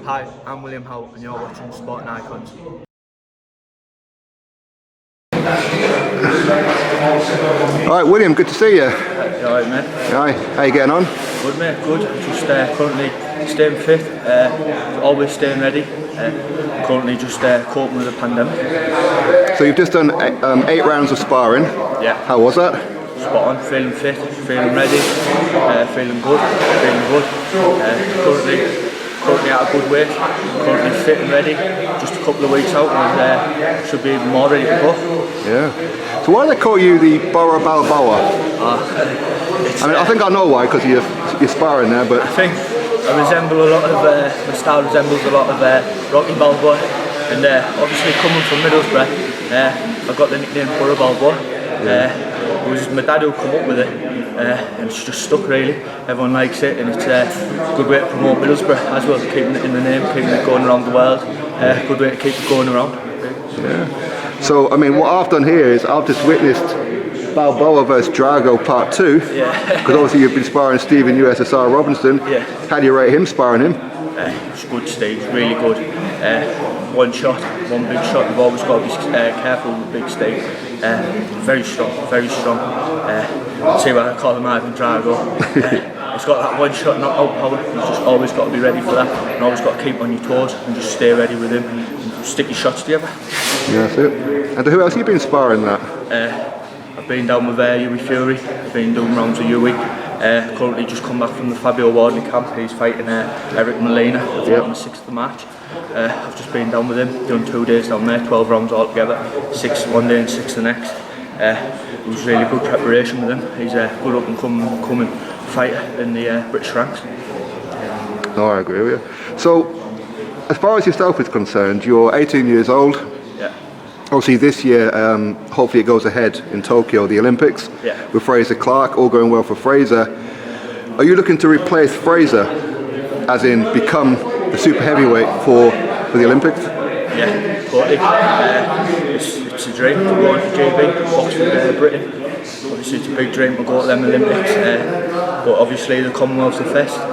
Hi, I'm William Howe and you're watching Sporting Icons. Alright William, good to see you. You alright mate? Hi, how you getting on? Good mate, good. Just currently staying fit, always staying ready. Currently just coping with the pandemic. So you've just done 8 rounds of sparring. Yeah. How was that? Spot on, feeling fit, feeling ready, feeling good. Currently at a good weight, currently fit and ready, just a couple of weeks out and should be even more ready to go. Yeah. So why do they call you the Borough Balboa? I think I know why, because you're sparring there, but... I think I resemble a lot of, my style resembles a lot of Rocky Balboa, and obviously coming from Middleborough, I got the nickname Borough Balboa. It was my dad who come up with it, and it's just stuck really. Everyone likes it, and it's a good way to promote Middlesbrough as well, keeping it in the name, keeping it going around the world. Good way to keep it going around. Yeah. So I mean, what I've done here is I've just witnessed Balboa vs Drago Part 2. Yeah. Because obviously you've been sparring Stephen USSR Robinson. Yeah. How do you rate him sparring him? It's good, Steve. Really good. One shot, one big shot. You've always got to be careful with big Steve. Very strong, very strong. See what I call him, Ivan Drago. He's got that one shot knockout power. You've just always got to be ready for that, and always got to keep on your toes and just stay ready with him and stick your shots together. Yeah, that's it. And who else have you been sparring that? I've been down with Yui Fury. I've been doing rounds with Yui. Currently just come back from the Fabio Wardley camp. He's fighting Eric Molina on the 6th of March. I've just been down with him, done 2 days down there, 12 rounds altogether, 6 one day and 6 the next. It was really good preparation with him. He's a good up and coming fighter in the British ranks. No, I agree with you. So, as far as yourself is concerned, you're 18 years old. Yeah. Obviously this year, hopefully it goes ahead in Tokyo, the Olympics, with Fraser Clark, all going well for Fraser. Are you looking to replace Fraser, as in become the super heavyweight for the Olympics? Yeah, totally. It's a dream to go on to GB, box with Britain. Obviously it's a big dream to go to them Olympics, but obviously the Commonwealth's the first. I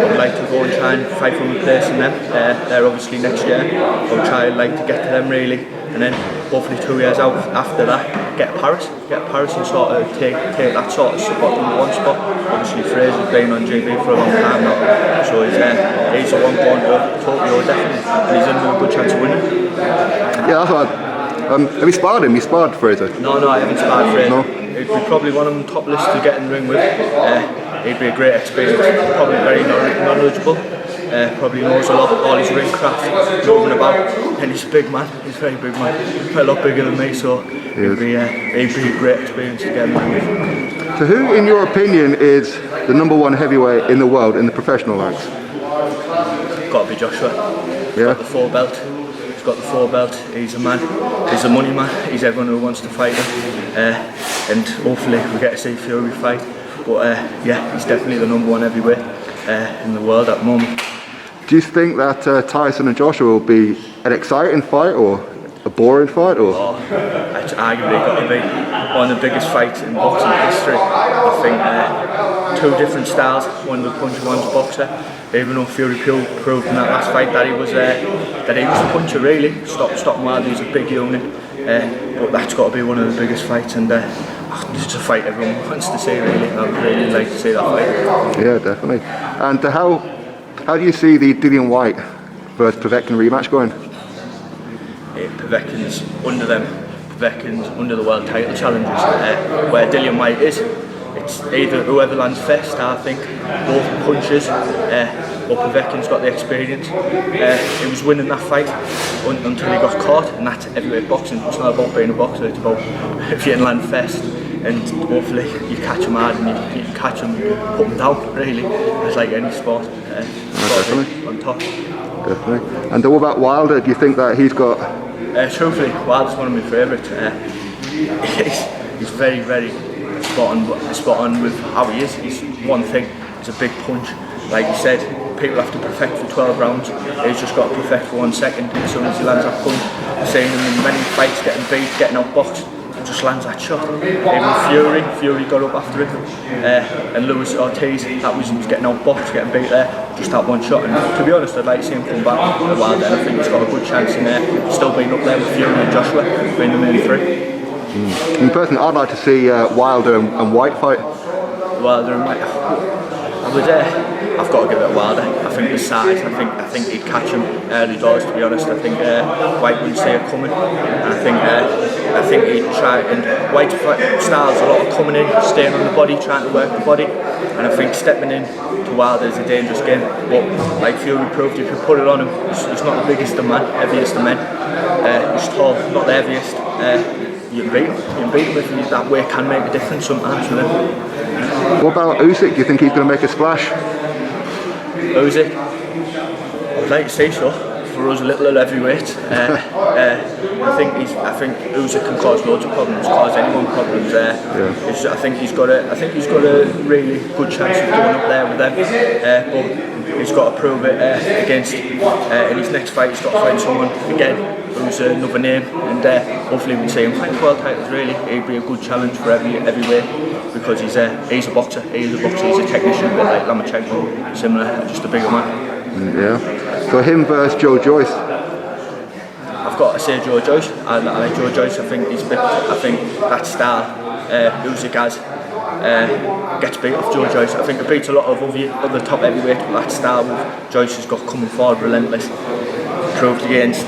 would like to go and try and fight for my place in them. They're obviously next year. I would try and like to get to them really, and then hopefully 2 years out after that, get Paris and sort of take that sort of spot in one spot. Obviously Fraser's been on GB for a long time now, so he's the one going to Tokyo definitely, and he's in a good chance of winning. Yeah, that's what have you sparred him? You sparred Fraser? No, I haven't sparred Fraser. No? He'd be probably one of them top lists to get in the ring with. He'd be a great experience, probably very knowledgeable. Probably knows a lot, all his ring craft, moving about, and he's a big man, he's a very big man, a lot bigger than me, so it'd be a great experience to get in the ring with. So who, in your opinion, is the #1 heavyweight in the world in the professional ranks? Got to be Joshua. He's got the 4 belt. He's got the 4 belt. He's a man. He's a money man. He's everyone who wants to fight him. And hopefully we get to see Fury fight. But yeah, he's definitely the #1 heavyweight in the world at the moment. Do you think that Tyson and Joshua will be an exciting fight or a boring fight? Or? Oh, it's arguably got to be one of the biggest fights in boxing history. I think 2 different styles, one's a puncher, one's a boxer. Even though Fury proved in that last fight that he was a puncher really, stopped while he was a big unit. But that's got to be one of the biggest fights, and it's a fight everyone wants to see really. I'd really like to see that fight. Yeah, definitely. And how do you see the Dillian Whyte versus Povetkin rematch going? Povetkin's under them. Povetkin's under the world title challenges. Where Dillian Whyte is, it's either whoever lands first. I think both punches. But Povetkin's got the experience. He was winning that fight until he got caught, and that's heavyweight boxing. It's not about being a boxer. It's about if you can land first, and hopefully you catch him hard and you catch him, put him down. Really, it's like any sport. Definitely. On top. Definitely. And what about Wilder? Do you think that he's got? Truthfully, Wilder's one of my favourites. He's very, very spot on with how he is. He's one thing. He's a big punch. Like you said, people have to perfect for 12 rounds. He's just got to perfect for 1 second. As soon as he lands that punch, I've seen him in many fights getting beat, getting outboxed, just lands that shot. Even Fury got up after him, and Luis Ortiz, that was getting outboxed, getting beat there, just that one shot. And to be honest, I'd like to see him come back a while then. I think he's got a good chance in there. Still being up there with Fury and Joshua, being the main three. In person, I'd like to see Wilder and White fight. Wilder and White. I've got to give it a Wilder. I think the size. I think he'd catch him early doors. To be honest, I think White wouldn't see it coming. And I think he'd try. And White's style's a lot of coming in, staying on the body, trying to work the body. And I think stepping in to Wilder is a dangerous game. But like Fury proved, if you put it on him, he's not the biggest of men, heaviest of men. He's tall, not the heaviest. You can beat him if that weight can make a difference sometimes with him. What about Usyk? Do you think he's going to make a splash? Usyk, I'd like to say so. For us, a little heavyweight. I think Usyk can cause loads of problems, cause anyone problems. I think he's got a really good chance of going up there with them. But he's got to prove it against in his next fight. He's got to find someone again who's another name, and hopefully we'll see him fight for world titles. Really, he'd be a good challenge for heavyweight because he's a boxer. He's a technician, a bit like Lomachenko, similar, just a bigger man. Yeah. So him versus Joe Joyce. I've got to say Joe Joyce. I like Joe Joyce. I think that style Usyk has gets beat off Joe Joyce. I think it beats a lot of other top heavyweights, but that style Joyce has got coming forward relentless. Proved against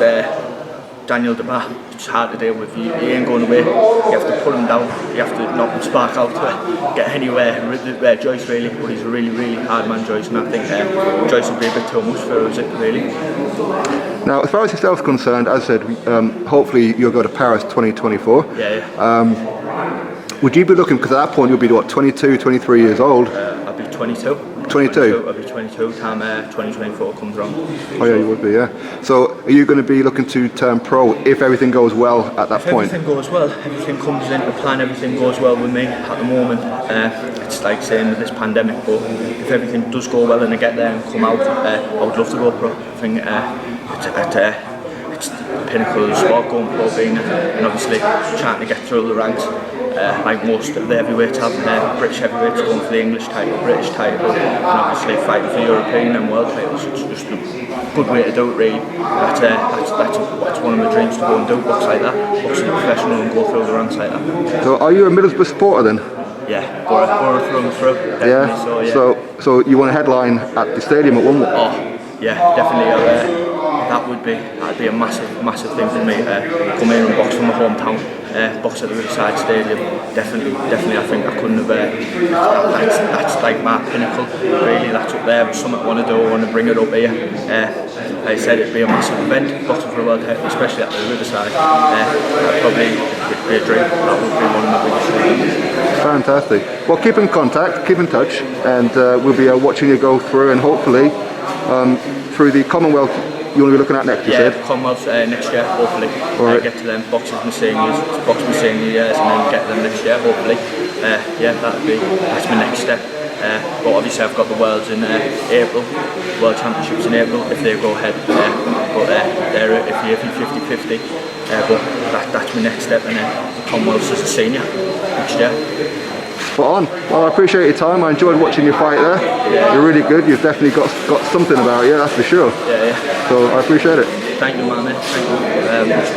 Daniel Dubois, it's hard to deal with. He ain't going away. You have to pull him down. You have to knock him spark out to get anywhere. Joyce really, but he's a really hard man, Joyce, and I think Joyce would be a bit too much for Usyk, really. Now, as far as yourself is concerned, as I said, hopefully you'll go to Paris 2024. Yeah. Would you be looking, because at that point you'll be what, 22, 23 years old? I'll be 22. 22? I'll be 22 time 2024 comes around. Oh yeah, you would be, yeah. So are you going to be looking to turn pro if everything goes well at that point? If everything goes well, everything comes into plan, everything goes well with me at the moment. It's like saying with this pandemic, but if everything does go well and I get there and come out, I would love to go pro. I think it's the pinnacle of the sport, going pro, being and obviously trying to get through the ranks. Like most of the heavyweights have, British heavyweights going for the English title, British title, and obviously fighting for European and world titles. It's just a good way to do it, really. That's one of my dreams, to go and do books like that, boxing professional and go through the ranks like that. So are you a Middlesbrough supporter then? Yeah, Borough through and through. Definitely. Yeah. So you want a headline at the stadium at one? Oh, yeah, definitely. That'd be a massive thing for me. Come here and box from my hometown, box at the Riverside Stadium. Definitely. I think I couldn't have. That's like my pinnacle. Really, that's up there. It's something I want to do. I want to bring it up here. Like I said, it'd be a massive event, boxing for a world title, especially at the Riverside. That'd probably be a dream. That would be one of my biggest dreams. Fantastic. Well, keep in contact, keep in touch, and we'll be watching you go through, and hopefully through the Commonwealth. You want to be looking at next, you said? Commonwealth next year, hopefully. Right. Get to them, boxes my seniors, box my senior years, and then get them next year, hopefully. That's my next step. But obviously I've got the Worlds in April, World Championships in April, if they go ahead. But they're iffy 50-50. But that's my next step, and then Commonwealths as a senior next year. Spot on. Well, I appreciate your time. I enjoyed watching you fight there. Yeah. You're really good. You've definitely got something about you, that's for sure. Yeah. So I appreciate it. Thank you, man. Thank you.